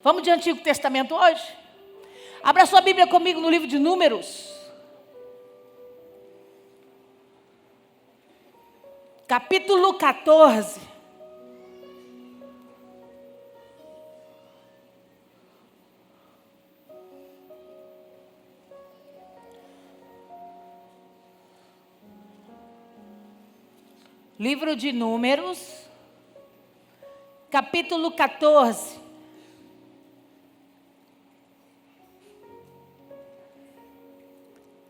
Vamos de Antigo Testamento hoje? Abra sua Bíblia comigo no livro de Números. Capítulo 14. Livro de Números, capítulo 14.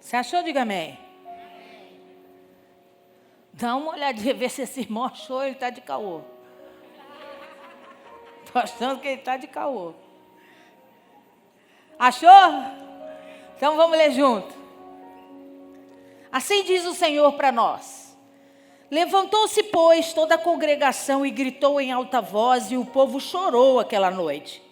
Você achou? Diga amém. Dá uma olhadinha, ver se esse irmão achou, ele está de caô. Estou achando que ele está de caô. Achou? Então vamos ler junto. Assim diz o Senhor para nós. Levantou-se, pois, toda a congregação e gritou em alta voz, e o povo chorou aquela noite.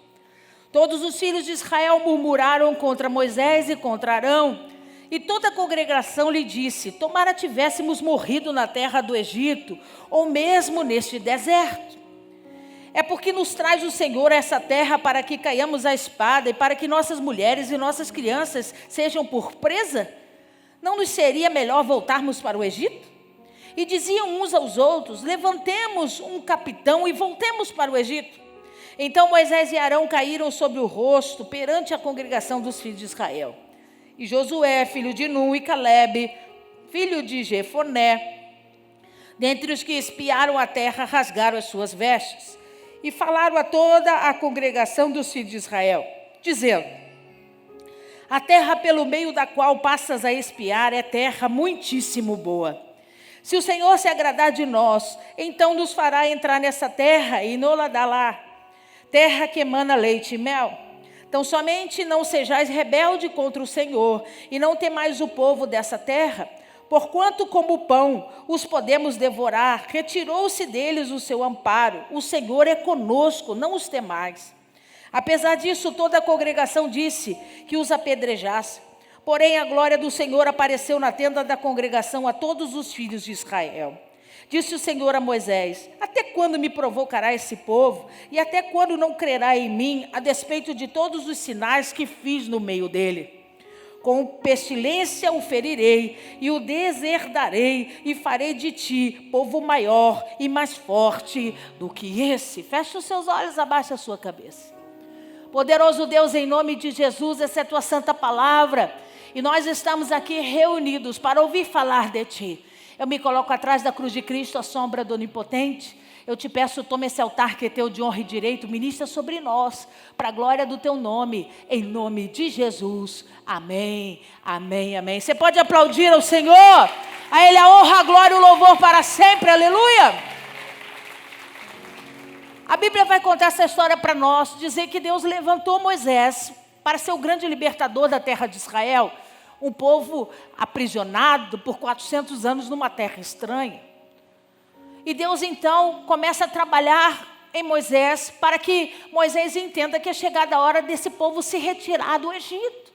Todos os filhos de Israel murmuraram contra Moisés e contra Arão, e toda a congregação lhe disse: tomara tivéssemos morrido na terra do Egito, ou mesmo neste deserto. É porque nos traz o Senhor a essa terra para que caiamos à espada, e para que nossas mulheres e nossas crianças sejam por presa? Não nos seria melhor voltarmos para o Egito? E diziam uns aos outros: levantemos um capitão e voltemos para o Egito. Então Moisés e Arão caíram sobre o rosto perante a congregação dos filhos de Israel. E Josué, filho de Nun, e Calebe, filho de Jefoné, dentre os que espiaram a terra, rasgaram as suas vestes. E falaram a toda a congregação dos filhos de Israel, dizendo: a terra pelo meio da qual passas a espiar é terra muitíssimo boa. Se o Senhor se agradar de nós, então nos fará entrar nessa terra e nos dará lá, terra que emana leite e mel. Então somente não sejais rebelde contra o Senhor, e não temais o povo dessa terra, porquanto como pão os podemos devorar, retirou-se deles o seu amparo. O Senhor é conosco, não os temais. Apesar disso, toda a congregação disse que os apedrejasse. Porém, a glória do Senhor apareceu na tenda da congregação a todos os filhos de Israel. Disse o Senhor a Moisés: até quando me provocará esse povo? E até quando não crerá em mim, a despeito de todos os sinais que fiz no meio dele? Com pestilência o ferirei, e o deserdarei, e farei de ti povo maior e mais forte do que esse. Feche os seus olhos, abaixe a sua cabeça. Poderoso Deus, em nome de Jesus, essa é a tua santa palavra. E nós estamos aqui reunidos para ouvir falar de ti. Eu me coloco atrás da cruz de Cristo, a sombra do Onipotente. Eu te peço, toma esse altar que é teu de honra e direito, ministra sobre nós, para a glória do teu nome, em nome de Jesus. Amém, amém, amém. Você pode aplaudir ao Senhor? A Ele a honra, a glória e o louvor para sempre, aleluia. A Bíblia vai contar essa história para nós, dizer que Deus levantou Moisés para ser o grande libertador da terra de Israel, um povo aprisionado por 400 anos numa terra estranha. E Deus então começa a trabalhar em Moisés para que Moisés entenda que é chegada a hora desse povo se retirar do Egito,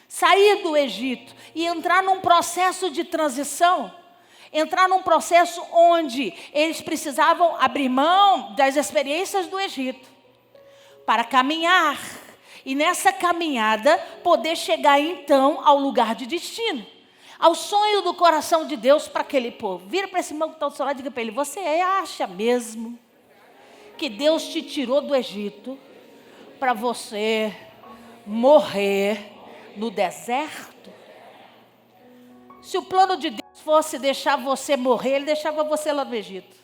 sair do Egito e entrar num processo de transição, entrar num processo onde eles precisavam abrir mão das experiências do Egito para caminhar. E nessa caminhada, poder chegar então ao lugar de destino, ao sonho do coração de Deus para aquele povo. Vira para esse irmão que está do seu lado e diga para ele: você acha mesmo que Deus te tirou do Egito para você morrer no deserto? Se o plano de Deus fosse deixar você morrer, Ele deixava você lá no Egito.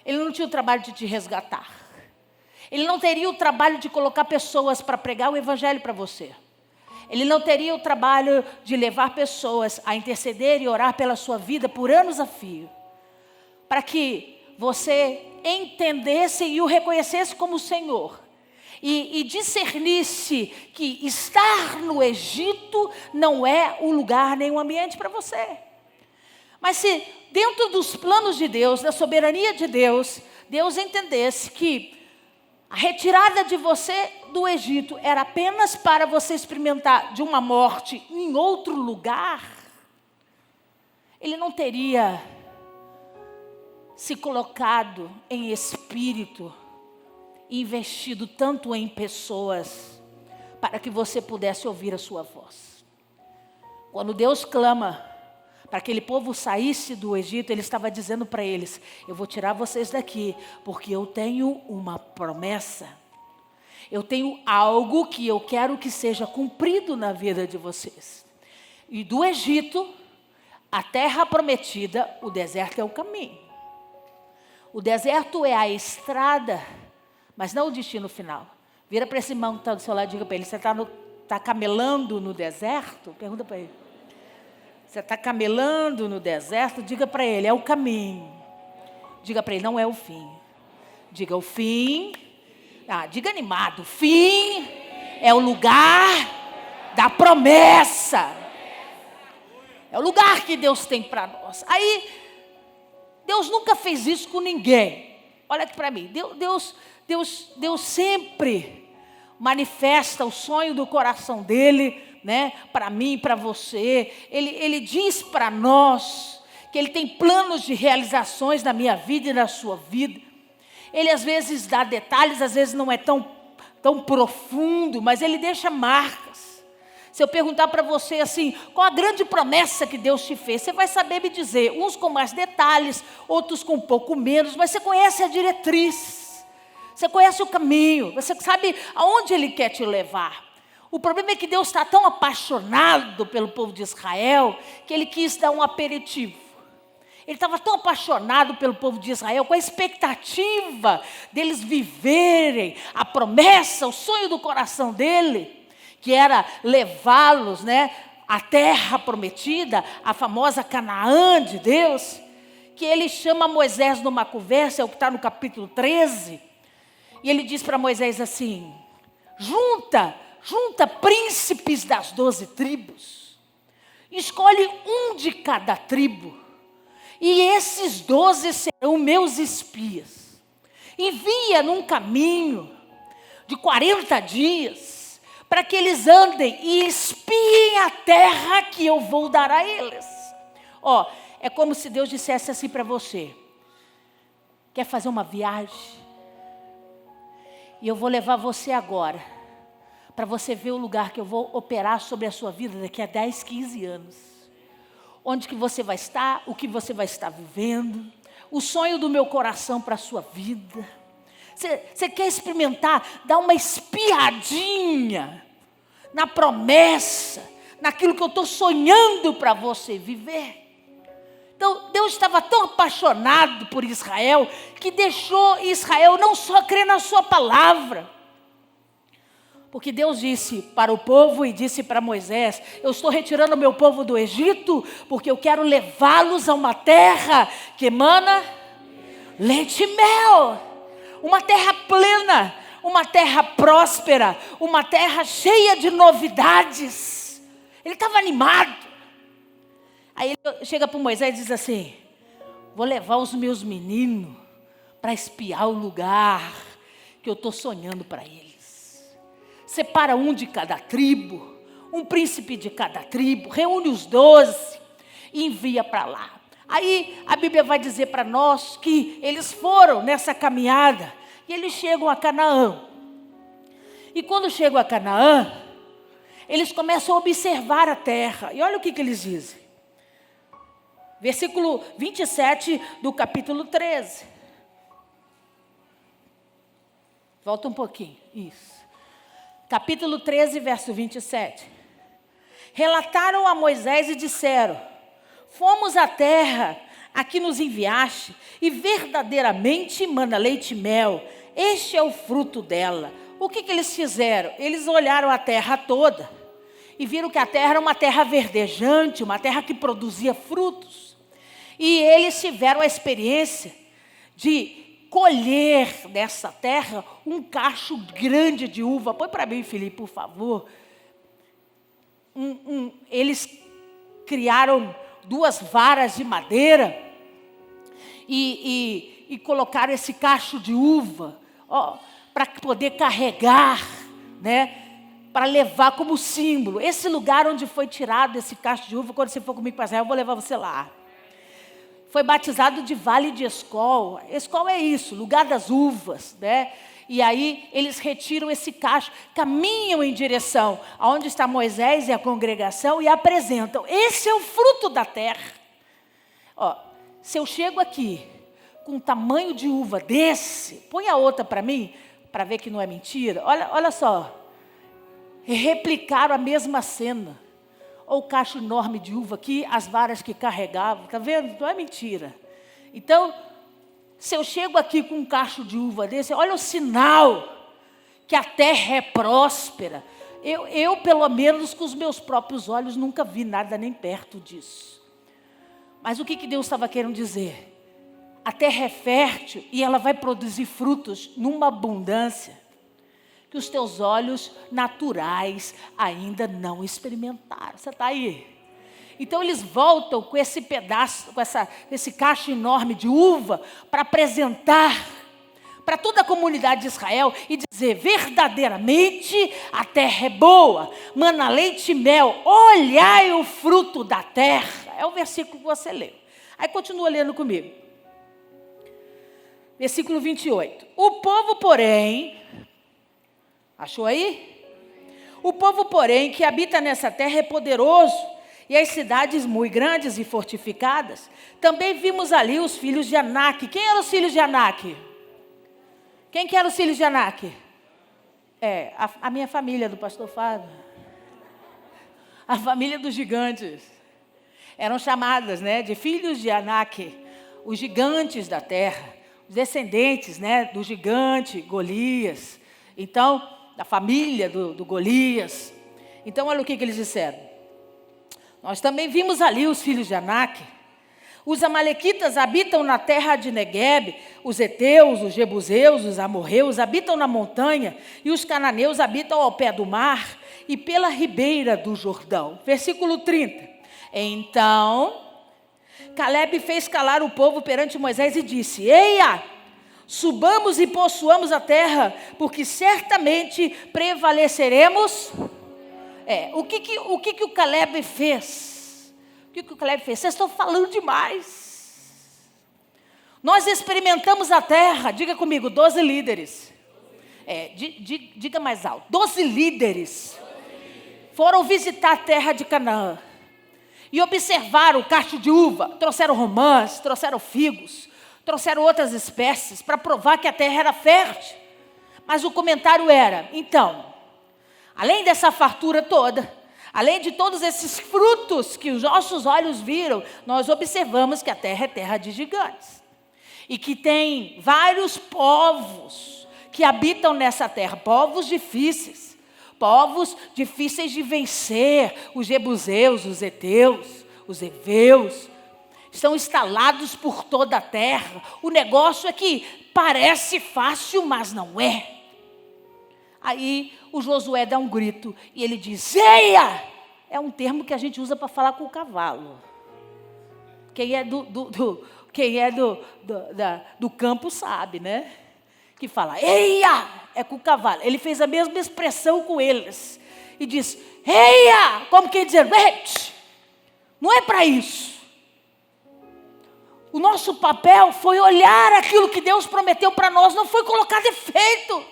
Ele não tinha o trabalho de te resgatar. Ele não teria o trabalho de colocar pessoas para pregar o evangelho para você. Ele não teria o trabalho de levar pessoas a interceder e orar pela sua vida por anos a fio, para que você entendesse e o reconhecesse como Senhor, e discernisse que estar no Egito não é o lugar nem o ambiente para você. Mas se dentro dos planos de Deus, da soberania de Deus, Deus entendesse que a retirada de você do Egito era apenas para você experimentar de uma morte em outro lugar, Ele não teria se colocado em espírito investido tanto em pessoas para que você pudesse ouvir a sua voz. Quando Deus clama para que aquele povo saísse do Egito, Ele estava dizendo para eles: eu vou tirar vocês daqui, porque eu tenho uma promessa. Eu tenho algo que eu quero que seja cumprido na vida de vocês. E do Egito, a terra prometida, o deserto é o caminho. O deserto é a estrada, mas não o destino final. Vira para esse irmão que está do seu lado e diga para ele: você está camelando no deserto? Pergunta para ele. Você está camelando no deserto? Diga para ele: é o caminho. Diga para ele: não é o fim. Diga: o fim. Diga animado: o fim é o lugar da promessa. É o lugar que Deus tem para nós. Aí, Deus nunca fez isso com ninguém. Olha aqui para mim. Deus sempre manifesta o sonho do coração dele, né, para mim e para você. Ele diz para nós que Ele tem planos de realizações na minha vida e na sua vida. Ele às vezes dá detalhes, às vezes não é tão profundo, mas Ele deixa marcas. Se eu perguntar para você assim, qual a grande promessa que Deus te fez, você vai saber me dizer, uns com mais detalhes, outros com um pouco menos, mas você conhece a diretriz, você conhece o caminho, você sabe aonde Ele quer te levar. O problema é que Deus está tão apaixonado pelo povo de Israel, que Ele quis dar um aperitivo. Ele estava tão apaixonado pelo povo de Israel, com a expectativa deles viverem a promessa, o sonho do coração dele, que era levá-los, né, à terra prometida, a famosa Canaã de Deus, que Ele chama Moisés numa conversa, é o que está no capítulo 13, e Ele diz para Moisés assim: junta príncipes das 12 tribos, escolhe um de cada tribo, e esses 12 serão meus espias. Envia num caminho de 40 dias, para que eles andem e espiem a terra que eu vou dar a eles. É como se Deus dissesse assim para você: quer fazer uma viagem? E eu vou levar você agora, para você ver o lugar que eu vou operar sobre a sua vida daqui a 10, 15 anos. Onde que você vai estar, o que você vai estar vivendo, o sonho do meu coração para a sua vida. Você quer experimentar, dar uma espiadinha na promessa, naquilo que eu estou sonhando para você viver? Então, Deus estava tão apaixonado por Israel, que deixou Israel não só crer na sua palavra, porque Deus disse para o povo e disse para Moisés: eu estou retirando o meu povo do Egito, porque eu quero levá-los a uma terra que emana leite e mel. Uma terra plena, uma terra próspera, uma terra cheia de novidades. Ele estava animado. Aí ele chega para Moisés e diz assim: vou levar os meus meninos para espiar o lugar que eu estou sonhando para eles. Separa um de cada tribo, um príncipe de cada tribo, reúne os 12 e envia para lá. Aí a Bíblia vai dizer para nós que eles foram nessa caminhada e eles chegam a Canaã. E quando chegam a Canaã, eles começam a observar a terra. E olha o que eles dizem. Versículo 27 do capítulo 13. Volta um pouquinho, isso. Capítulo 13, verso 27. Relataram a Moisés e disseram: fomos à terra a que nos enviaste, e verdadeiramente mana leite e mel. Este é o fruto dela. O que eles fizeram? Eles olharam a terra toda e viram que a terra era uma terra verdejante, uma terra que produzia frutos. E eles tiveram a experiência de colher dessa terra um cacho grande de uva. Põe para mim, Felipe, por favor. Eles criaram 2 varas de madeira e colocaram esse cacho de uva para poder carregar, né, para levar como símbolo. Esse lugar onde foi tirado esse cacho de uva, quando você for comigo para Israel, eu vou levar você lá. Foi batizado de Vale de Escol. Escol é isso, lugar das uvas, né? E aí eles retiram esse cacho, caminham em direção aonde está Moisés e a congregação e apresentam. Esse é o fruto da terra. Ó, se eu chego aqui com um tamanho de uva desse, põe a outra para mim, para ver que não é mentira. Olha só, replicaram a mesma cena. Ou o cacho enorme de uva aqui, as varas que carregavam, tá vendo? Não é mentira. Então, se eu chego aqui com um cacho de uva desse, olha o sinal que a terra é próspera. Eu, pelo menos, com os meus próprios olhos, nunca vi nada nem perto disso. Mas o que Deus estava querendo dizer? A terra é fértil e ela vai produzir frutos numa abundância que os teus olhos naturais ainda não experimentaram. Você está aí? Então eles voltam com esse pedaço, com esse cacho enorme de uva para apresentar para toda a comunidade de Israel e dizer: verdadeiramente a terra é boa, mana leite e mel, olhai o fruto da terra. É o versículo que você leu. Aí continua lendo comigo. Versículo 28. O povo, porém, achou aí? O povo, porém, que habita nessa terra é poderoso, e as cidades muito grandes e fortificadas. Também vimos ali os filhos de Anak. Quem eram os filhos de Anak? Quem que eram os filhos de Anak? A minha família, do pastor Fábio. A família dos gigantes. Eram chamadas, de filhos de Anak, os gigantes da terra, os descendentes, do gigante Golias. Então, da família do Golias. Então, olha o que eles disseram. Nós também vimos ali os filhos de Anak. Os amalequitas habitam na terra de Neguebe, os heteus, os jebuseus, os amorreus habitam na montanha, e os cananeus habitam ao pé do mar e pela ribeira do Jordão. Versículo 30. Então, Calebe fez calar o povo perante Moisés e disse: Eia, subamos e possuamos a terra, porque certamente prevaleceremos. O que o Calebe fez? O que o Calebe fez? Vocês estão falando demais. Nós experimentamos a terra, diga comigo, 12 líderes. Diga mais alto, 12 líderes foram visitar a terra de Canaã e observaram o cacho de uva, trouxeram romãs, trouxeram figos, trouxeram outras espécies para provar que a terra era fértil. Mas o comentário era: então, além dessa fartura toda, além de todos esses frutos que os nossos olhos viram, nós observamos que a terra é terra de gigantes. E que tem vários povos que habitam nessa terra, povos difíceis de vencer, os jebuseus, os heteus, os heveus, estão instalados por toda a terra. O negócio é que parece fácil, mas não é. Aí o Josué dá um grito e ele diz: Eia! É um termo que a gente usa para falar com o cavalo. Quem é do campo sabe, né? Que fala: Eia! É com o cavalo. Ele fez a mesma expressão com eles. E diz: Eia! Como quem dizer: não é para isso. O nosso papel foi olhar aquilo que Deus prometeu para nós, não foi colocar defeito.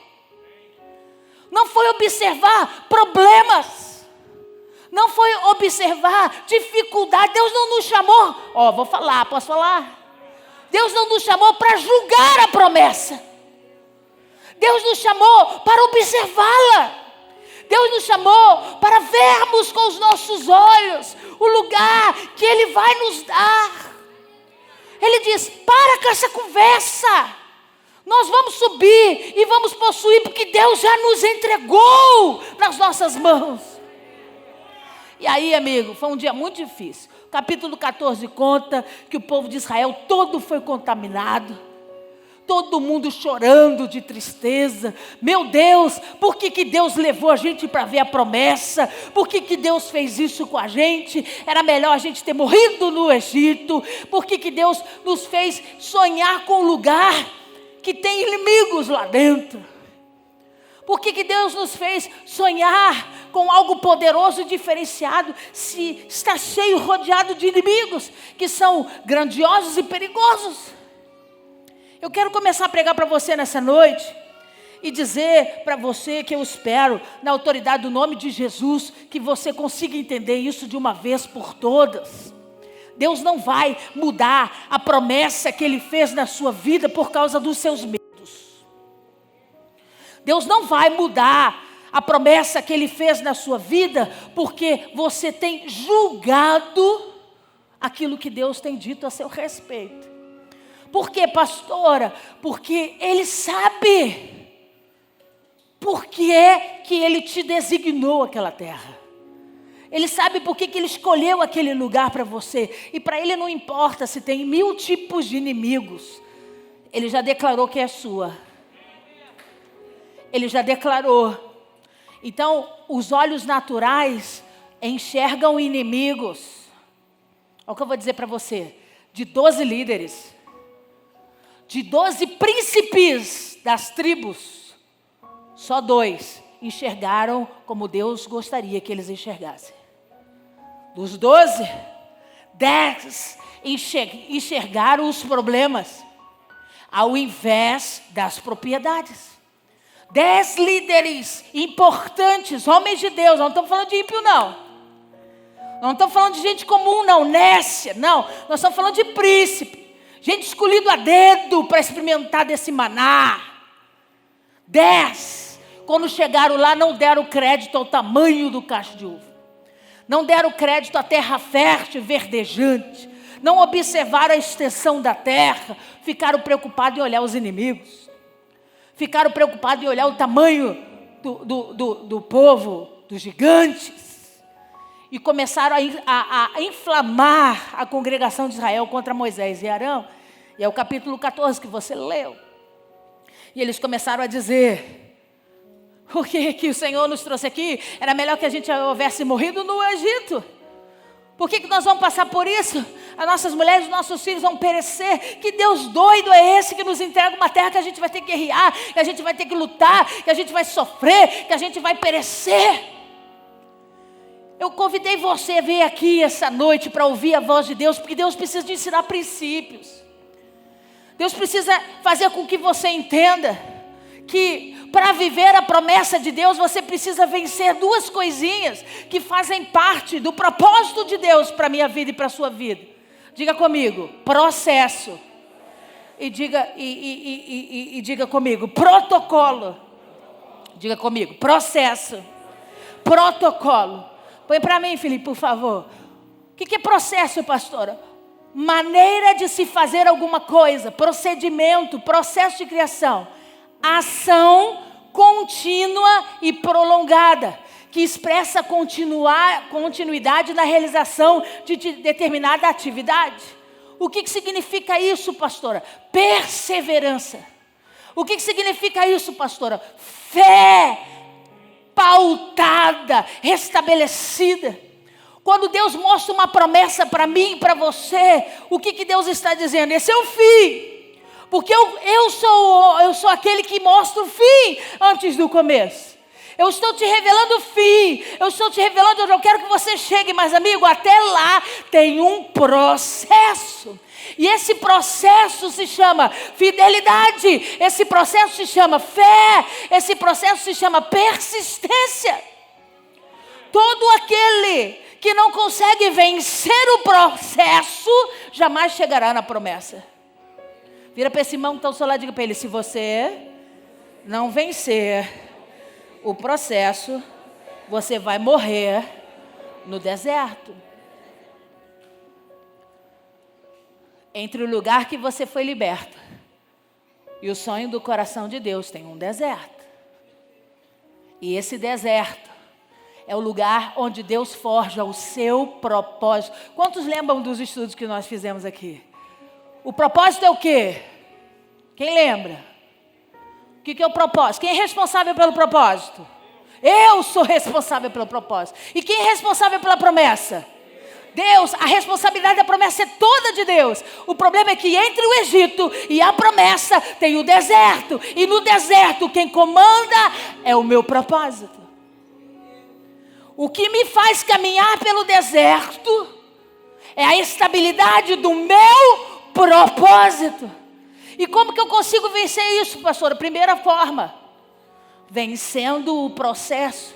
Não foi observar problemas. Não foi observar dificuldade. Deus não nos chamou. Vou falar, posso falar? Deus não nos chamou para julgar a promessa. Deus nos chamou para observá-la. Deus nos chamou para vermos com os nossos olhos o lugar que Ele vai nos dar. Ele diz: para com essa conversa. Nós vamos subir e vamos possuir, porque Deus já nos entregou nas nossas mãos. E aí, amigo, foi um dia muito difícil. O capítulo 14 conta que o povo de Israel todo foi contaminado. Todo mundo chorando de tristeza. Meu Deus, por que Deus levou a gente para ver a promessa? Por que Deus fez isso com a gente? Era melhor a gente ter morrido no Egito. Por que Deus nos fez sonhar com um lugar que tem inimigos lá dentro? Por que Deus nos fez sonhar com algo poderoso e diferenciado, se está cheio, rodeado de inimigos que são grandiosos e perigosos? Eu quero começar a pregar para você nessa noite, e dizer para você que eu espero, na autoridade do nome de Jesus, que você consiga entender isso de uma vez por todas. Deus não vai mudar a promessa que Ele fez na sua vida por causa dos seus medos. Deus não vai mudar a promessa que Ele fez na sua vida porque você tem julgado aquilo que Deus tem dito a seu respeito. Por quê, pastora? Porque Ele sabe por que é que Ele te designou aquela terra. Ele sabe por que Ele escolheu aquele lugar para você. E para Ele não importa se tem 1000 tipos de inimigos. Ele já declarou que é sua. Ele já declarou. Então, os olhos naturais enxergam inimigos. Olha o que eu vou dizer para você. De 12 líderes, de 12 príncipes das tribos, só 2 enxergaram como Deus gostaria que eles enxergassem. Dos 12, 10 enxergaram os problemas, ao invés das propriedades. 10 líderes importantes, homens de Deus, não estamos falando de ímpio não. Não estamos falando de gente comum não, nécia, não. Nós estamos falando de príncipe, gente escolhido a dedo para experimentar desse maná. 10. Quando chegaram lá, não deram crédito ao tamanho do cacho de uva. Não deram crédito à terra fértil, verdejante. Não observaram a extensão da terra. Ficaram preocupados em olhar os inimigos. Ficaram preocupados em olhar o tamanho do povo, dos gigantes. E começaram a inflamar a congregação de Israel contra Moisés e Arão. E é o capítulo 14 que você leu. E eles começaram a dizer: por que o Senhor nos trouxe aqui? Era melhor que a gente houvesse morrido no Egito. Por que nós vamos passar por isso? As nossas mulheres, os nossos filhos vão perecer. Que Deus doido é esse que nos entrega uma terra que a gente vai ter que guerrear, que a gente vai ter que lutar, que a gente vai sofrer, que a gente vai perecer? Eu convidei você a vir aqui essa noite para ouvir a voz de Deus, porque Deus precisa de ensinar princípios. Deus precisa fazer com que você entenda que para viver a promessa de Deus, você precisa vencer 2 coisinhas que fazem parte do propósito de Deus para a minha vida e para a sua vida. Diga comigo, processo. E diga comigo, protocolo. Diga comigo, processo. Protocolo. Põe para mim, Felipe, por favor. O que é processo, pastora? Maneira de se fazer alguma coisa, procedimento, processo de criação. Ação contínua e prolongada, que expressa continuidade na realização de determinada atividade. O que significa isso, pastora? Perseverança. O que significa isso, pastora? Fé pautada, restabelecida. Quando Deus mostra uma promessa para mim e para você, o que Deus está dizendo? Esse é o fim. Porque eu sou aquele que mostra o fim antes do começo. Eu estou te revelando o fim. Eu estou te revelando, eu quero que você chegue, mas amigo, até lá tem um processo. E esse processo se chama fidelidade. Esse processo se chama fé. Esse processo se chama persistência. Todo aquele que não consegue vencer o processo, jamais chegará na promessa. Vira para esse irmão que está ao seu lado e diga para ele: se você não vencer o processo, você vai morrer no deserto. Entre o lugar que você foi liberto e o sonho do coração de Deus tem um deserto. E esse deserto é o lugar onde Deus forja o seu propósito. Quantos lembram dos estudos que nós fizemos aqui? O propósito é o quê? Quem lembra? O que é o propósito? Quem é responsável pelo propósito? Eu sou responsável pelo propósito. E quem é responsável pela promessa? Deus. A responsabilidade da promessa é toda de Deus. O problema é que entre o Egito e a promessa tem o deserto. E no deserto quem comanda é o meu propósito. O que me faz caminhar pelo deserto é a estabilidade do meu propósito. E como que eu consigo vencer isso, pastora? Primeira forma, Vencendo o processo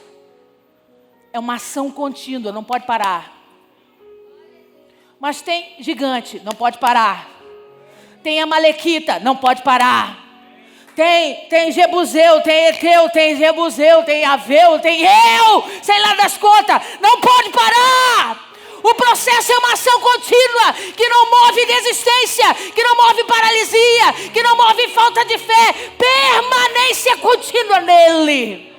é uma ação contínua, não pode parar. Mas tem gigante, não pode parar. Tem Amalequita, não pode parar. Tem Jebuseu, tem Eteu, tem Jebuseu, tem Aveu, tem eu, sei lá das contas, não pode parar. O processo é uma ação contínua, que não move desistência, que não move paralisia, que não move falta de fé, permanência contínua nele.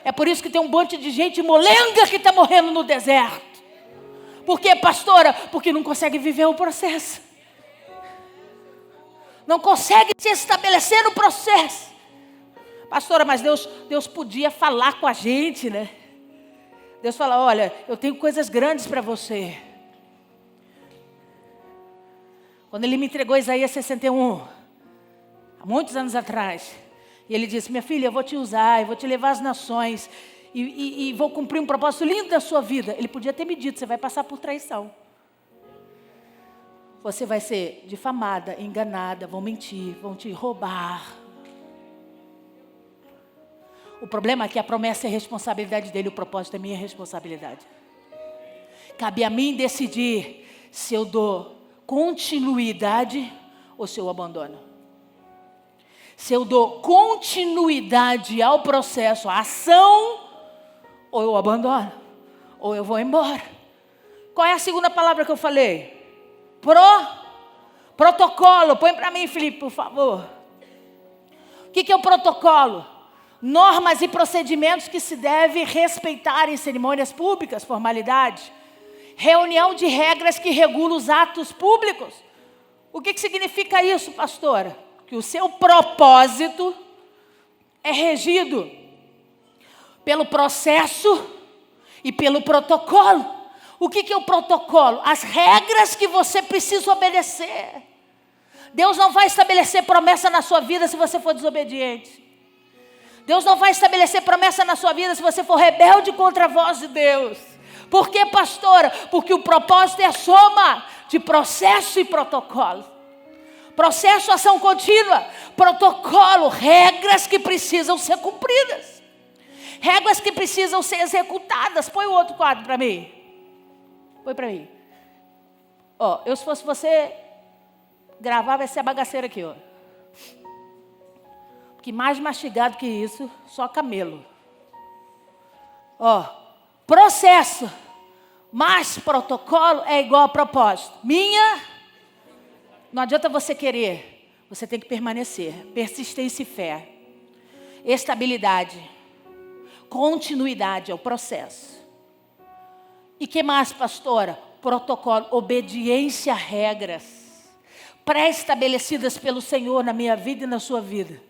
É por isso que tem um monte de gente molenga que está morrendo no deserto. Por quê, pastora? Porque não consegue viver o processo. Não consegue se estabelecer no processo. Pastora, mas Deus podia falar com a gente, né? Deus fala, olha, eu tenho coisas grandes para você. Quando Ele me entregou Isaías 61, há muitos anos atrás, e Ele disse, minha filha, eu vou te usar, eu vou te levar às nações, e vou cumprir um propósito lindo da sua vida. Ele podia ter me dito, você vai passar por traição. Você vai ser difamada, enganada, vão mentir, vão te roubar. O problema é que a promessa é responsabilidade dele, o propósito é minha responsabilidade. Cabe a mim decidir se eu dou continuidade ou se eu abandono. Se eu dou continuidade ao processo, à ação, ou eu abandono, ou eu vou embora. Qual é a segunda palavra que eu falei? Protocolo. Põe para mim, Felipe, por favor. O que é o protocolo? Normas e procedimentos que se deve respeitar em cerimônias públicas, formalidade. Reunião de regras que regulam os atos públicos. O que significa isso, pastora? Que o seu propósito é regido pelo processo e pelo protocolo. O que é o protocolo? As regras que você precisa obedecer. Deus não vai estabelecer promessa na sua vida se você for desobediente. Deus não vai estabelecer promessa na sua vida se você for rebelde contra a voz de Deus. Por quê, pastora? Porque o propósito é a soma de processo e protocolo. Processo, ação contínua. Protocolo, regras que precisam ser cumpridas. Regras que precisam ser executadas. Põe o outro quadro para mim. Põe para mim. Ó, eu se fosse você, gravar vai ser a bagaceira aqui, ó. Que mais mastigado que isso, só camelo. Ó, processo mais protocolo é igual a propósito. Não adianta você querer, você tem que permanecer. Persistência e fé. Estabilidade. Continuidade é o processo. E que mais, pastora? Protocolo, obediência a regras pré-estabelecidas pelo Senhor na minha vida e na sua vida.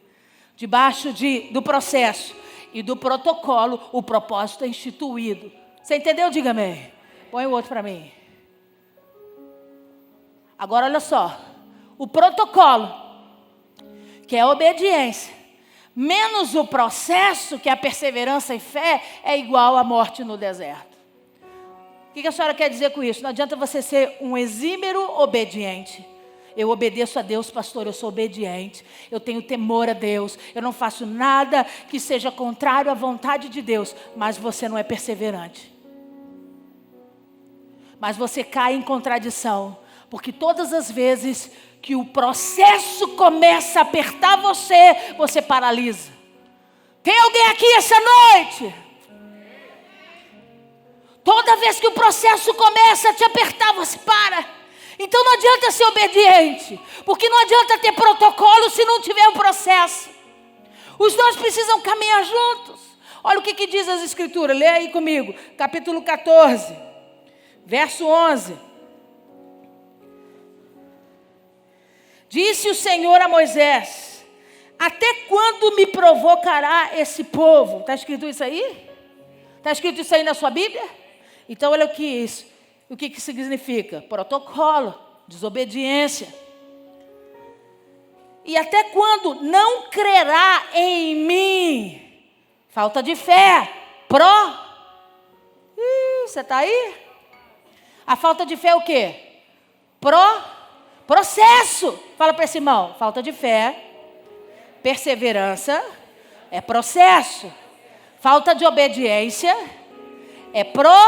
Debaixo do processo e do protocolo, o propósito é instituído. Você entendeu? Diga amém. Põe o outro para mim. Agora olha só. O protocolo, que é a obediência, menos o processo, que é a perseverança e fé, é igual à morte no deserto. O que a senhora quer dizer com isso? Não adianta você ser um exímero obediente. Eu obedeço a Deus, pastor, eu sou obediente. Eu tenho temor a Deus. Eu não faço nada que seja contrário à vontade de Deus. Mas você não é perseverante. Mas você cai em contradição. Porque todas as vezes que o processo começa a apertar você, você paralisa. Tem alguém aqui essa noite? Toda vez que o processo começa a te apertar, você para. Então não adianta ser obediente, porque não adianta ter protocolo se não tiver um processo. Os dois precisam caminhar juntos. Olha o que diz as Escrituras, lê aí comigo, capítulo 14, verso 11. Disse o Senhor a Moisés: até quando me provocará esse povo? Está escrito isso aí? Está escrito isso aí na sua Bíblia? Então olha o que significa? Protocolo, desobediência. E até quando não crerá em mim? Falta de fé. Você está aí? A falta de fé é o quê? Processo. Fala para esse irmão. Falta de fé Perseverança é processo. Falta de obediência é protocolo.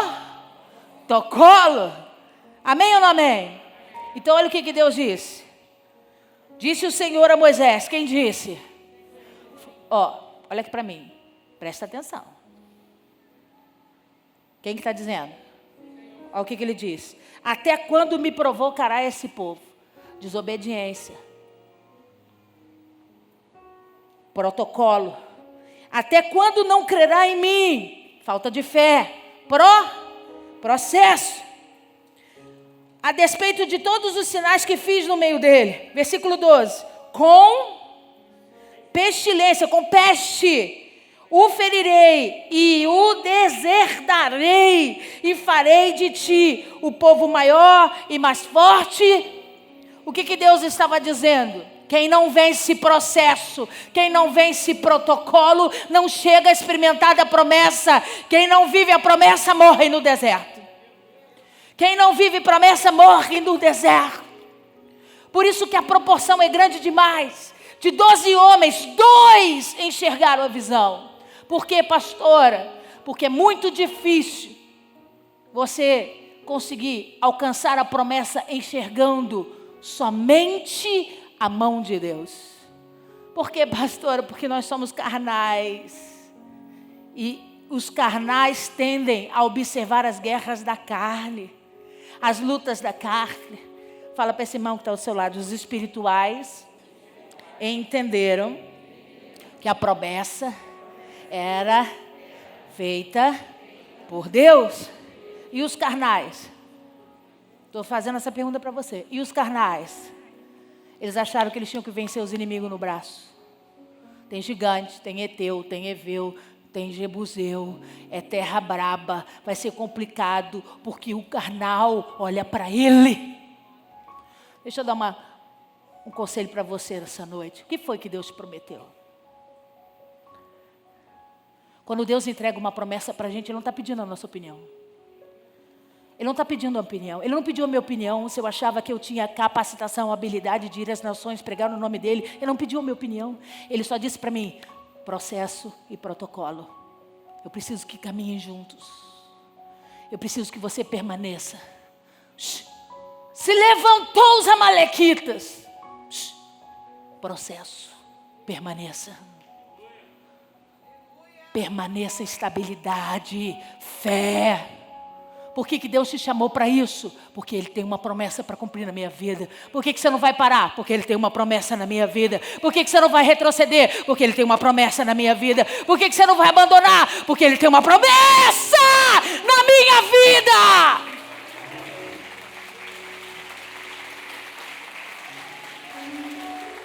Amém ou não amém? Então olha o que Deus disse. Disse o Senhor a Moisés. Quem disse? Olha aqui para mim. Presta atenção. Quem que está dizendo? Olha o que ele diz. Até quando me provocará esse povo? Desobediência. Protocolo. Até quando não crerá em mim? Falta de fé. Processo. A despeito de todos os sinais que fiz no meio dele. Versículo 12. Com pestilência, com peste, o ferirei e o deserdarei e farei de ti o povo maior e mais forte. O que Deus estava dizendo? Quem não vence processo, quem não vence protocolo, não chega a experimentar da promessa. Quem não vive a promessa morre no deserto. Quem não vive promessa morre no deserto. Por isso que a proporção é grande demais. De 12 homens, 2 enxergaram a visão. Por quê, pastora? Porque é muito difícil você conseguir alcançar a promessa enxergando somente a mão de Deus. Por quê, pastora? Porque nós somos carnais. E os carnais tendem a observar as guerras da carne, as lutas da carne. Fala para esse irmão que está ao seu lado. Os espirituais entenderam que a promessa era feita por Deus. E os carnais? Estou fazendo essa pergunta para você. E os carnais? Eles acharam que eles tinham que vencer os inimigos no braço. Tem gigante, tem Eteu, tem Eveu, tem Jebuseu. É terra braba, vai ser complicado, porque o carnal olha para ele. Deixa eu dar um conselho para você nessa noite. O que foi que Deus te prometeu? Quando Deus entrega uma promessa para a gente, Ele não está pedindo a nossa opinião. Ele não está pedindo a opinião. Ele não pediu a minha opinião se eu achava que eu tinha capacitação, habilidade de ir às nações, pregar no nome dEle. Ele não pediu a minha opinião. Ele só disse para mim, processo e protocolo. Eu preciso que caminhem juntos. Eu preciso que você permaneça. Se levantou os amalequitas. Processo. Permaneça. Permaneça, estabilidade, fé. Por que Deus te chamou para isso? Porque Ele tem uma promessa para cumprir na minha vida. Por que você não vai parar? Porque Ele tem uma promessa na minha vida. Por que você não vai retroceder? Porque Ele tem uma promessa na minha vida. Por que você não vai abandonar? Porque Ele tem uma promessa na minha vida.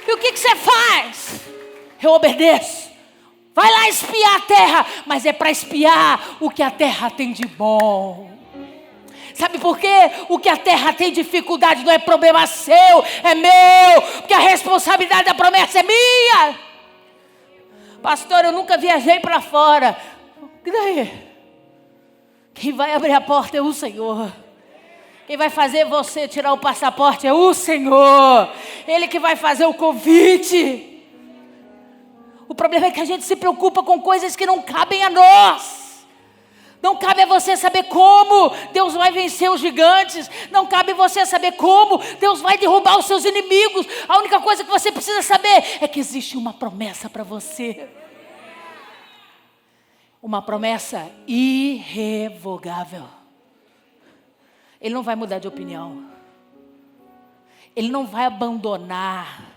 E o que você faz? Eu obedeço. Vai lá espiar a terra, mas é para espiar o que a terra tem de bom. Sabe por quê? O que a terra tem dificuldade não é problema seu, é meu. Porque a responsabilidade da promessa é minha. Pastor, eu nunca viajei para fora. E daí? Quem vai abrir a porta é o Senhor. Quem vai fazer você tirar o passaporte é o Senhor. Ele que vai fazer o convite. O problema é que a gente se preocupa com coisas que não cabem a nós. Não cabe a você saber como Deus vai vencer os gigantes. Não cabe a você saber como Deus vai derrubar os seus inimigos. A única coisa que você precisa saber é que existe uma promessa para você. Uma promessa irrevogável. Ele não vai mudar de opinião. Ele não vai abandonar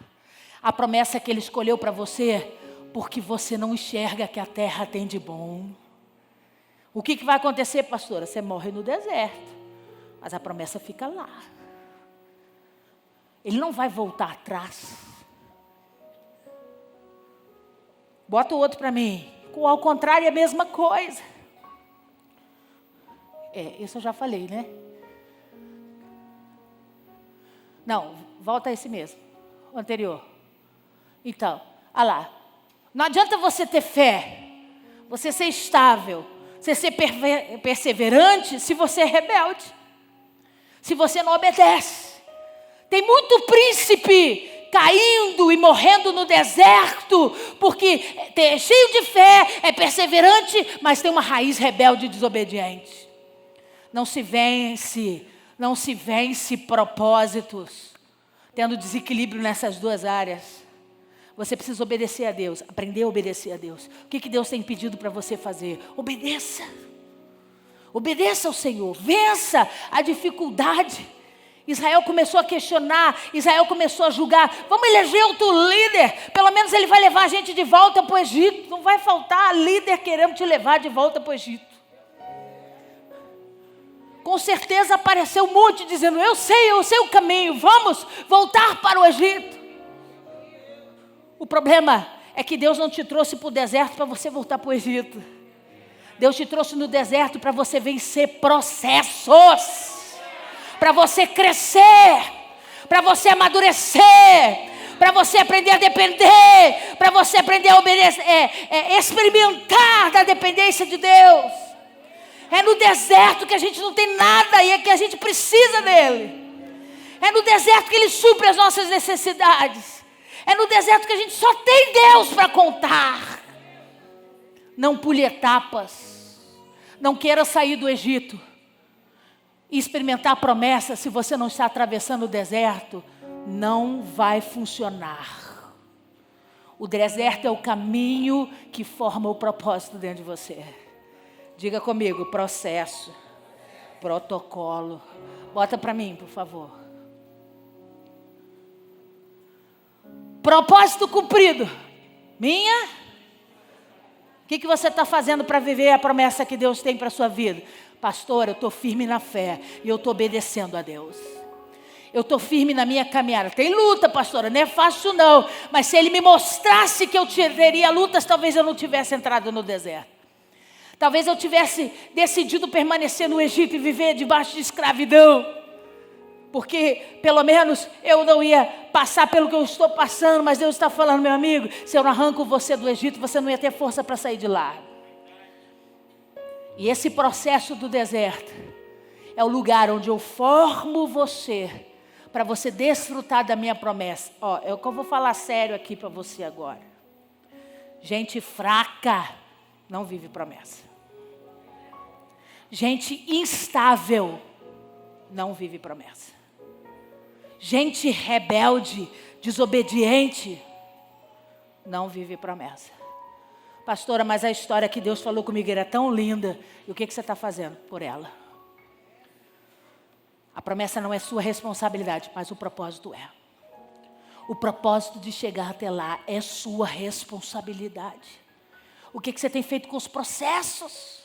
a promessa que Ele escolheu para você, porque você não enxerga que a terra tem de bom. O que vai acontecer, pastora? Você morre no deserto, mas a promessa fica lá. Ele não vai voltar atrás. Bota o outro para mim. Ao contrário, é a mesma coisa. Isso eu já falei, né? Não, volta a esse mesmo, o anterior. Então, olha lá. Não adianta você ter fé, você ser estável, você ser perseverante se você é rebelde, se você não obedece. Tem muito príncipe caindo e morrendo no deserto, porque é cheio de fé, é perseverante, mas tem uma raiz rebelde e desobediente. Não se vence propósitos tendo desequilíbrio nessas duas áreas. Você precisa obedecer a Deus, aprender a obedecer a Deus. O que Deus tem pedido para você fazer? Obedeça. Obedeça ao Senhor, vença a dificuldade. Israel começou a questionar, Israel começou a julgar. Vamos eleger outro líder, pelo menos ele vai levar a gente de volta para o Egito. Não vai faltar líder querendo te levar de volta para o Egito. Com certeza apareceu um monte dizendo, eu sei o caminho, vamos voltar para o Egito. O problema é que Deus não te trouxe para o deserto para você voltar para o Egito. Deus te trouxe no deserto para você vencer processos, para você crescer, para você amadurecer, para você aprender a depender, para você aprender a obedecer, experimentar da dependência de Deus. É no deserto que a gente não tem nada e é que a gente precisa dele. É no deserto que ele supre as nossas necessidades. É no deserto que a gente só tem Deus para contar. Não pule etapas. Não queira sair do Egito e experimentar a promessa se você não está atravessando o deserto. Não vai funcionar. O deserto é o caminho que forma o propósito dentro de você. Diga comigo, processo, protocolo. Bota para mim, por favor. Propósito cumprido. Minha? O que você está fazendo para viver a promessa que Deus tem para a sua vida? Pastor, eu estou firme na fé e eu estou obedecendo a Deus. Eu estou firme na minha caminhada. Tem luta, pastora, não é fácil não. Mas se Ele me mostrasse que eu teria lutas, talvez eu não tivesse entrado no deserto. Talvez eu tivesse decidido permanecer no Egito e viver debaixo de escravidão. Porque pelo menos eu não ia passar pelo que eu estou passando. Mas Deus está falando, meu amigo, se eu não arranco você do Egito, você não ia ter força para sair de lá. E esse processo do deserto é o lugar onde eu formo você, para você desfrutar da minha promessa. É o que eu vou falar sério aqui para você agora. Gente fraca não vive promessa. Gente instável não vive promessa. Gente rebelde, desobediente, não vive promessa. Pastora, mas a história que Deus falou comigo era tão linda. E o que você está fazendo por ela? A promessa não é sua responsabilidade, mas o propósito é. O propósito de chegar até lá é sua responsabilidade. O que você tem feito com os processos?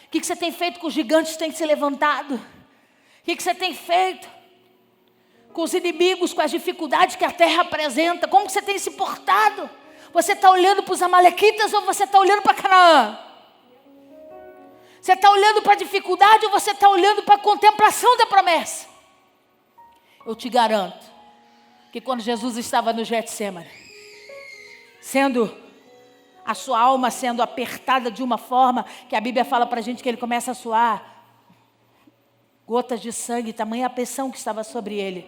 O que você tem feito com os gigantes que têm se levantado? O que você tem feito com os inimigos, com as dificuldades que a terra apresenta? Como você tem se portado? Você está olhando para os amalequitas ou você está olhando para Canaã? Você está olhando para a dificuldade ou você está olhando para a contemplação da promessa? Eu te garanto que quando Jesus estava no Getsemane, a sua alma sendo apertada de uma forma que a Bíblia fala para a gente que ele começa a suar gotas de sangue, tamanha a pressão que estava sobre ele.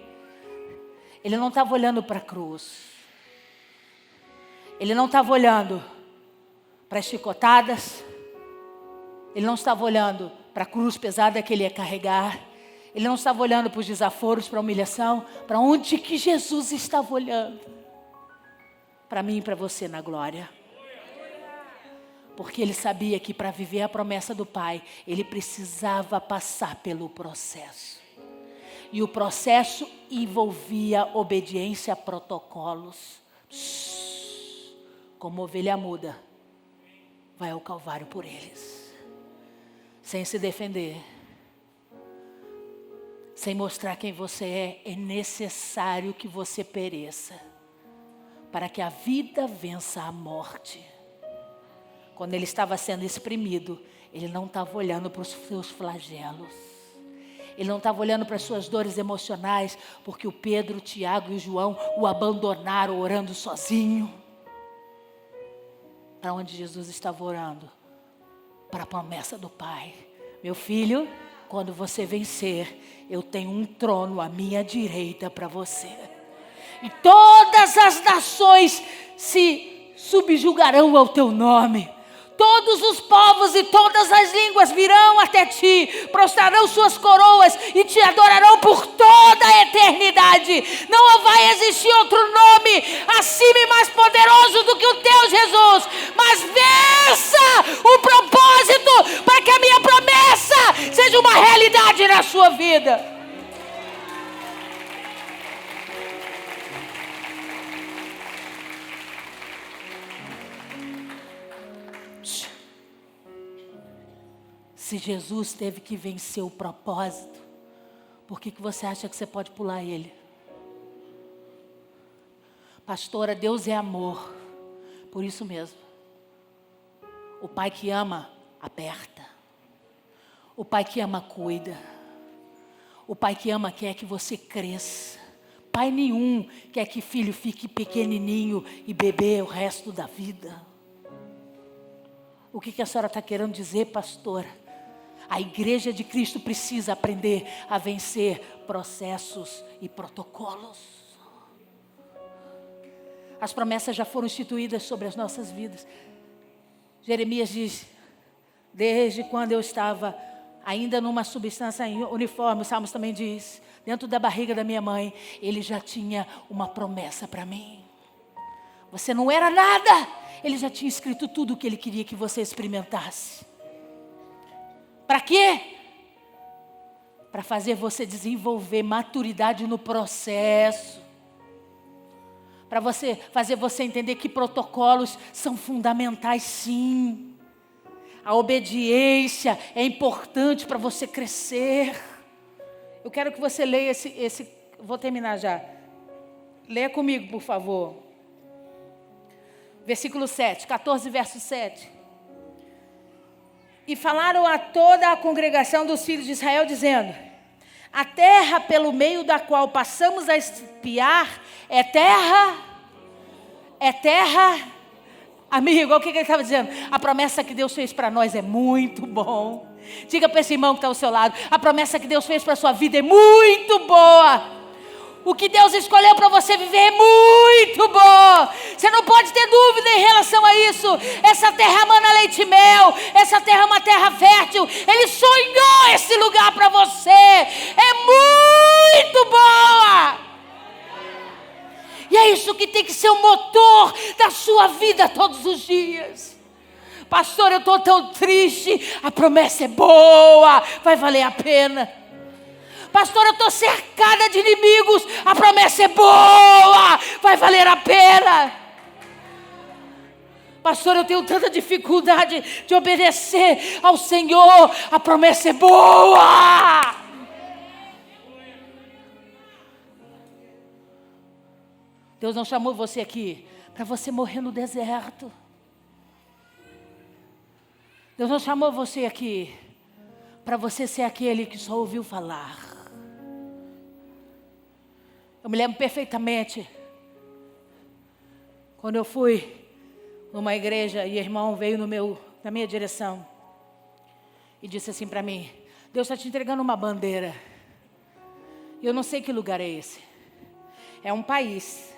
Ele não estava olhando para a cruz. Ele não estava olhando para as chicotadas. Ele não estava olhando para a cruz pesada que ele ia carregar. Ele não estava olhando para os desaforos, para a humilhação. Para onde que Jesus estava olhando? Para mim e para você na glória. Porque ele sabia que para viver a promessa do Pai, ele precisava passar pelo processo. E o processo envolvia obediência a protocolos. Como ovelha muda, vai ao Calvário por eles. Sem se defender. Sem mostrar quem você é necessário que você pereça. Para que a vida vença a morte. Quando ele estava sendo exprimido, ele não estava olhando para os seus flagelos. Ele não estava olhando para as suas dores emocionais, porque o Pedro, o Tiago e o João o abandonaram orando sozinho. Para onde Jesus estava orando? Para a promessa do Pai. Meu filho, quando você vencer, eu tenho um trono à minha direita para você. E todas as nações se subjugarão ao teu nome. Todos os povos e todas as línguas virão até ti, prostrarão suas coroas e te adorarão por toda a eternidade. Não vai existir outro nome acima e mais poderoso do que o teu, Jesus. Mas vença o propósito para que a minha promessa seja uma realidade na sua vida. Se Jesus teve que vencer o propósito, por que você acha que você pode pular ele? Pastora, Deus é amor. Por isso mesmo. O pai que ama, aperta. O pai que ama, cuida. O pai que ama quer que você cresça. Pai nenhum quer que filho fique pequenininho e bebê o resto da vida. O que a senhora está querendo dizer, pastora? A igreja de Cristo precisa aprender a vencer processos e protocolos. As promessas já foram instituídas sobre as nossas vidas. Jeremias diz, desde quando eu estava ainda numa substância uniforme, o Salmos também diz, dentro da barriga da minha mãe, ele já tinha uma promessa para mim. Você não era nada, ele já tinha escrito tudo o que ele queria que você experimentasse. Para quê? Para fazer você desenvolver maturidade no processo. Para fazer você entender que protocolos são fundamentais, sim. A obediência é importante para você crescer. Eu quero que você leia vou terminar já. Leia comigo, por favor. Versículo 7, 14, verso 7. E falaram a toda a congregação dos filhos de Israel, dizendo: a terra pelo meio da qual passamos a espiar é terra. Amigo, olha o que ele estava dizendo. A promessa que Deus fez para nós é muito bom. Diga para esse irmão que está ao seu lado: a promessa que Deus fez para a sua vida é muito boa. O que Deus escolheu para você viver é muito bom. Você não pode ter dúvida em relação a isso. Essa terra mana leite e mel. Essa terra é uma terra fértil. Ele sonhou esse lugar para você. É muito boa. E é isso que tem que ser o motor da sua vida todos os dias. Pastor, eu estou tão triste. A promessa é boa. Vai valer a pena. Pastor, eu estou cercada de inimigos. A promessa é boa. Vai valer a pena. Pastor, eu tenho tanta dificuldade de obedecer ao Senhor. A promessa é boa. Deus não chamou você aqui para você morrer no deserto. Deus não chamou você aqui para você ser aquele que só ouviu falar. Eu me lembro perfeitamente, quando eu fui numa igreja e o irmão veio na minha direção e disse assim para mim: Deus está te entregando uma bandeira. E eu não sei que lugar é esse. É um país.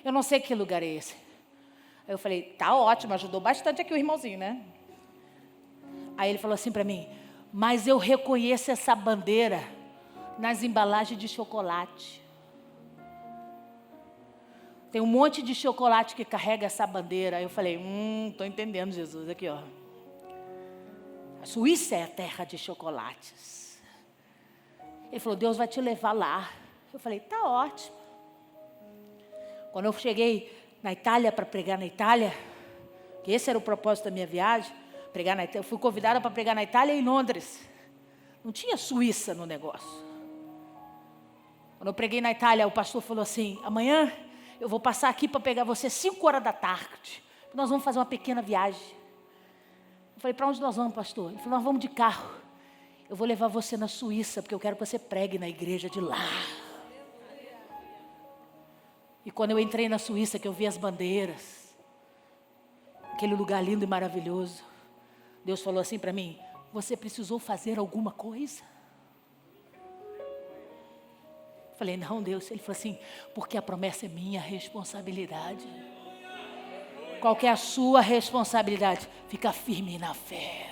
Eu não sei que lugar é esse. Aí eu falei: tá ótimo, ajudou bastante aqui o irmãozinho, né? Aí ele falou assim para mim: mas eu reconheço essa bandeira nas embalagens de chocolate. Tem um monte de chocolate que carrega essa bandeira. Aí eu falei: estou entendendo, Jesus, aqui ó. A Suíça é a terra de chocolates. Ele falou: Deus vai te levar lá. Eu falei: tá ótimo. Quando eu cheguei na Itália para pregar na Itália, que esse era o propósito da minha viagem, pregar na Itália, eu fui convidada para pregar na Itália e em Londres. Não tinha Suíça no negócio. Quando eu preguei na Itália, o pastor falou assim: amanhã eu vou passar aqui para pegar você 5 horas da tarde. Nós vamos fazer uma pequena viagem. Eu falei: para onde nós vamos, pastor? Ele falou: nós vamos de carro. Eu vou levar você na Suíça, porque eu quero que você pregue na igreja de lá. E quando eu entrei na Suíça, que eu vi as bandeiras, aquele lugar lindo e maravilhoso, Deus falou assim para mim: você precisou fazer alguma coisa? Falei, não, Deus. Ele falou assim, porque a promessa é minha responsabilidade. Qual que é a sua responsabilidade? Fica firme na fé.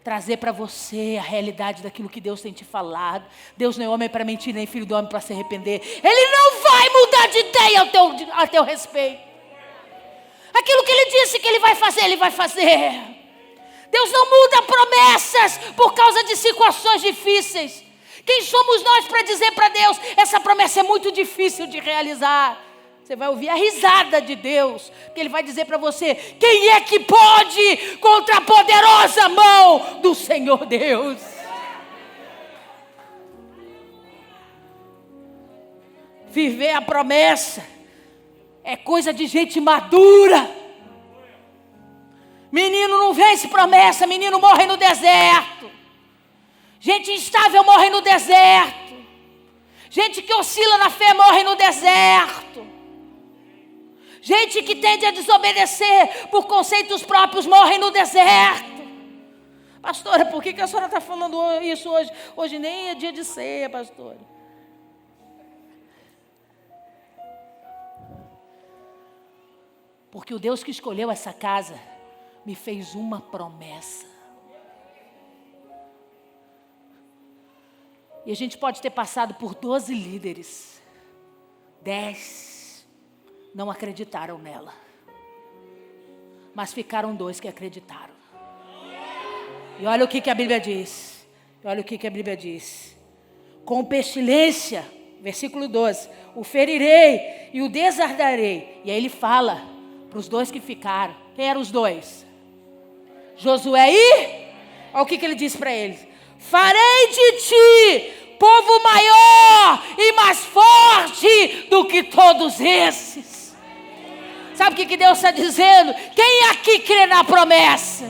Trazer para você a realidade daquilo que Deus tem te falado. Deus não é homem para mentir, nem filho do homem para se arrepender. Ele não vai mudar de ideia a teu respeito. Aquilo que Ele disse que Ele vai fazer, Ele vai fazer. Deus não muda promessas por causa de situações difíceis. Quem somos nós para dizer para Deus, essa promessa é muito difícil de realizar? Você vai ouvir a risada de Deus, que Ele vai dizer para você, quem é que pode contra a poderosa mão do Senhor Deus? Viver a promessa é coisa de gente madura. Menino não vence promessa, menino morre no deserto. Gente instável morre no deserto. Gente que oscila na fé morre no deserto. Gente que tende a desobedecer por conceitos próprios morre no deserto. Pastora, por que a senhora está falando isso hoje? Hoje nem é dia de ceia, pastora. Porque o Deus que escolheu essa casa me fez uma promessa. E a gente pode ter passado por 12 líderes. 10 não acreditaram nela. Mas ficaram 2 que acredtaram. E olha o que a Bíblia diz. Com pestilência, versículo 12. O ferirei e o desardarei. E aí ele fala para os 2 que ficaram. Quem eram os 2? Josué e... Olha o que ele diz para eles. Farei de ti povo maior e mais forte do que todos esses. Sabe o que Deus está dizendo? Quem aqui crê na promessa?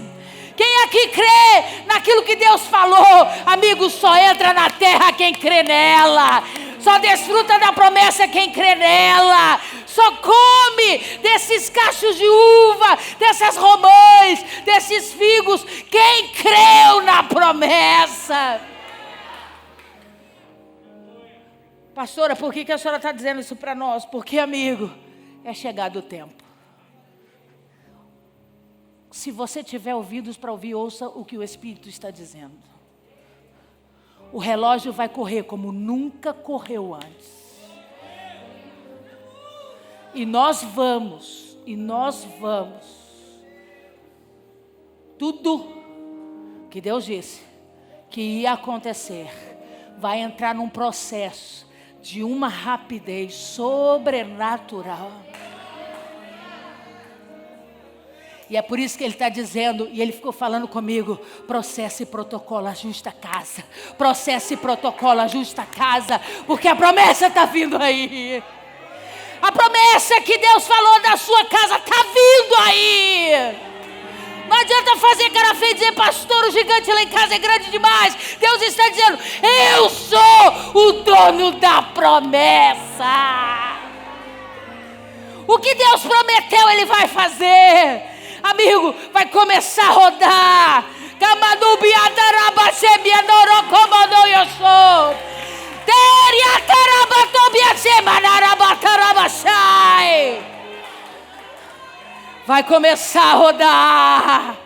Quem aqui crê naquilo que Deus falou? Amigo, só entra na terra quem crê nela. Só desfruta da promessa quem crê nela. Só come desses cachos de uva, dessas romãs, desses figos, quem creu na promessa. Pastora, por que a senhora está dizendo isso para nós? Porque, amigo, é chegado o tempo. Se você tiver ouvidos para ouvir, ouça o que o Espírito está dizendo. O relógio vai correr como nunca correu antes. E nós vamos. Tudo que Deus disse que ia acontecer, vai entrar num processo de uma rapidez sobrenatural. E é por isso que ele está dizendo, e ele ficou falando comigo, processo e protocolo, ajusta a casa. Processo e protocolo, ajusta a casa, porque a promessa está vindo aí. A promessa que Deus falou da sua casa está vindo aí. Não adianta fazer cara feia e dizer, pastor, o gigante lá em casa é grande demais. Deus está dizendo, eu sou o dono da promessa. O que Deus prometeu, Ele vai fazer. Amigo, vai começar a rodar. Vai começar a rodar.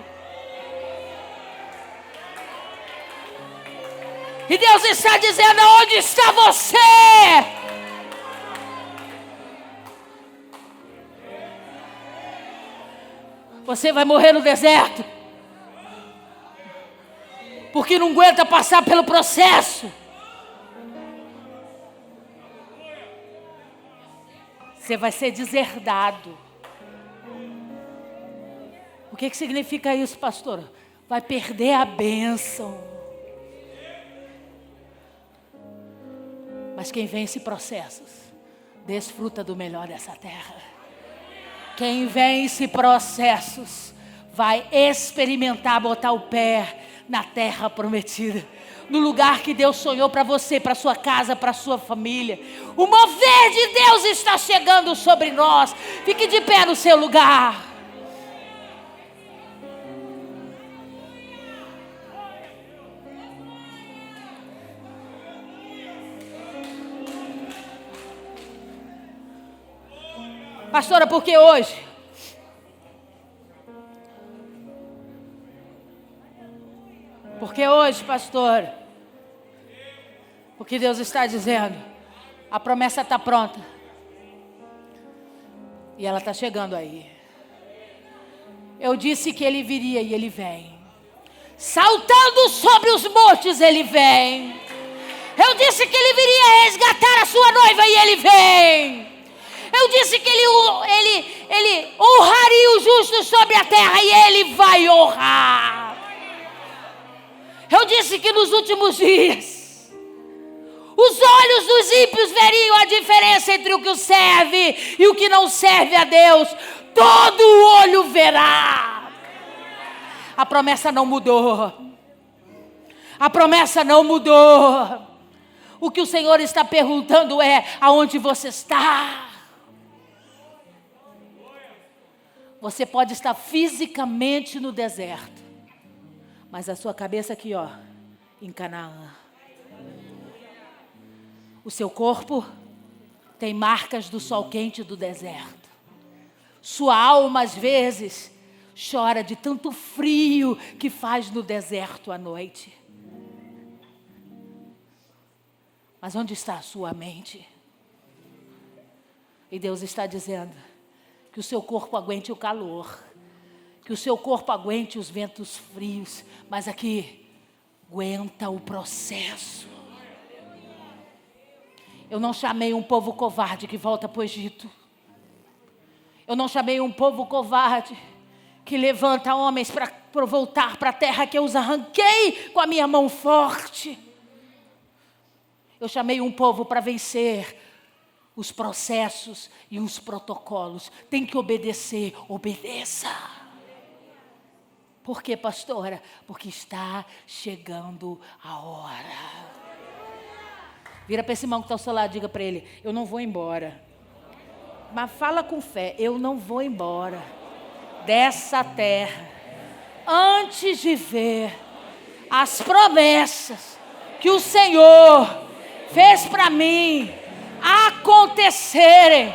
E Deus está dizendo, onde está você? Você vai morrer no deserto. Porque não aguenta passar pelo processo. Você vai ser deserdado. O que significa isso, pastora? Vai perder a bênção. Mas quem vence processos, desfruta do melhor dessa terra. Quem vence processos, vai experimentar, botar o pé na terra prometida. No lugar que Deus sonhou para você, para sua casa, para sua família. O mover de Deus está chegando sobre nós. Fique de pé no seu lugar. Pastora, por que hoje? Porque hoje, pastor, o que Deus está dizendo, a promessa está pronta. E ela está chegando aí. Eu disse que Ele viria e Ele vem. Saltando sobre os montes Ele vem. Eu disse que Ele viria resgatar a sua noiva e Ele vem. Eu disse que ele honraria os justos sobre a terra e Ele vai honrar. Eu disse que nos últimos dias, os olhos dos ímpios veriam a diferença entre o que serve e o que não serve a Deus. Todo olho verá. A promessa não mudou. A promessa não mudou. O que o Senhor está perguntando é: aonde você está? Você pode estar fisicamente no deserto, mas a sua cabeça aqui, ó, em Canaã. O seu corpo tem marcas do sol quente do deserto. Sua alma, às vezes, chora de tanto frio que faz no deserto à noite. Mas onde está a sua mente? E Deus está dizendo que o seu corpo aguente o calor, que o seu corpo aguente os ventos frios, mas aqui, aguenta o processo. Eu não chamei um povo covarde que volta para o Egito. Eu não chamei um povo covarde que levanta homens para voltar para a terra que eu os arranquei com a minha mão forte. Eu chamei um povo para vencer os processos e os protocolos. Tem que obedecer, obedeça. Por quê, pastora? Porque está chegando a hora. Vira para esse irmão que está ao seu lado, diga para ele: eu não vou embora. Mas fala com fé: eu não vou embora dessa terra antes de ver as promessas que o Senhor fez para mim acontecerem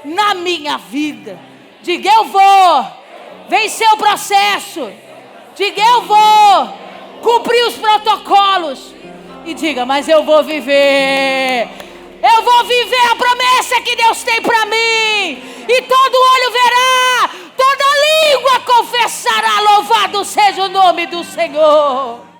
na minha vida. Diga: eu vou vencer o processo. Diga: eu vou cumprir os protocolos. E diga: mas eu vou viver. Eu vou viver a promessa que Deus tem para mim. E todo olho verá, toda língua confessará: louvado seja o nome do Senhor.